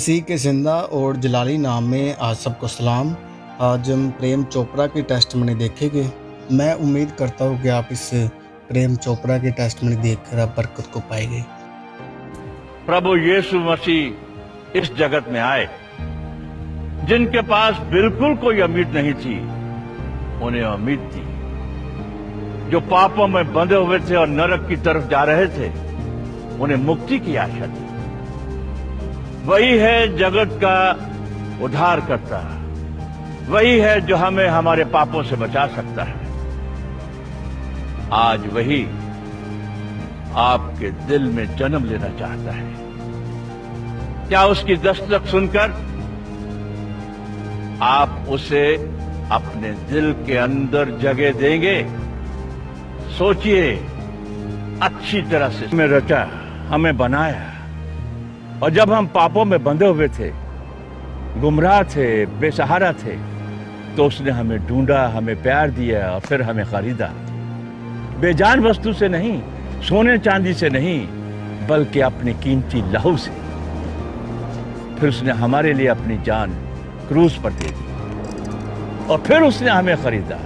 कसी के जिंदा और जलाली नाम में आज सबको सलाम। आज हम प्रेम चोपड़ा की टेस्टमनी देखेंगे। मैं उम्मीद करता हूँ कि आप इस प्रेम चोपड़ा की टेस्टमनी देखकर आप बरकत को पाएंगे। प्रभु यीशु मसीह इस जगत में आए, जिनके पास बिल्कुल कोई उम्मीद नहीं थी उन्हें उम्मीद थी। जो पापों में बंधे हुए थे और नरक की तरफ जा रहे थे उन्हें मुक्ति की आशा थी। वही है जगत का उद्धार करता, वही है जो हमें हमारे पापों से बचा सकता है। आज वही आपके दिल में जन्म लेना चाहता है। क्या उसकी दस्तक सुनकर आप उसे अपने दिल के अंदर जगह देंगे? सोचिए, अच्छी तरह से हमें रचा, हमें बनाया, और जब हम पापों में बंधे हुए थे, गुमराह थे, बेसहारा थे, तो उसने हमें ढूंढा, हमें प्यार दिया और फिर हमें खरीदा। बेजान वस्तु से नहीं, सोने चांदी से नहीं, बल्कि अपने कीमती लहू से। फिर उसने हमारे लिए अपनी जान क्रूस पर दे दी और फिर उसने हमें खरीदा।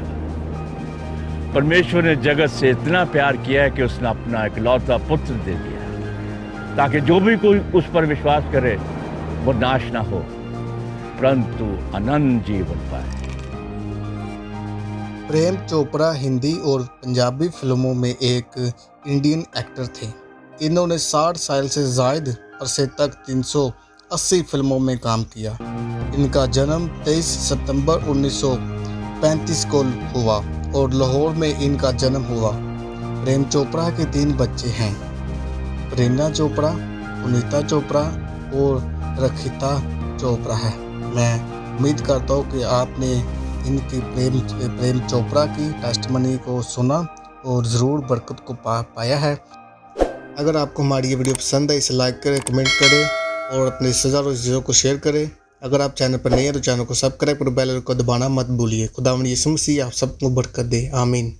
परमेश्वर ने जगत से इतना प्यार किया है कि उसने अपना इकलौता पुत्र दे दिया, ताकि जो भी कोई उस पर विश्वास करे वो नाश ना हो, परंतु अनंत जीवन पाए। प्रेम चोपड़ा हिंदी और पंजाबी फिल्मों में एक इंडियन एक्टर थे। इन्होंने 60 साल से ज़ायद अरसे तक 380 फिल्मों में काम किया। इनका जन्म 23 सितंबर 1935 को हुआ और लाहौर में इनका जन्म हुआ। प्रेम चोपड़ा के 3 बच्चे हैं, प्रेरणा चोपड़ा, पुनीता चोपड़ा और रखिता चोपड़ा है। मैं उम्मीद करता हूँ कि आपने इनकी प्रेम चोपड़ा की टेस्टमनी को सुना और ज़रूर बरकत को पाया है। अगर आपको हमारी ये वीडियो पसंद है, इसे लाइक करें, कमेंट करें और अपने रिश्तेदारों चीज़ों को शेयर करें। अगर आप चैनल पर नए हैं तो चैनल को सब्सक्राइब और बेल आइकन को दबाना मत भूलिए। खुदा यीशु मसीह आप सबको बरकत दे। आमीन।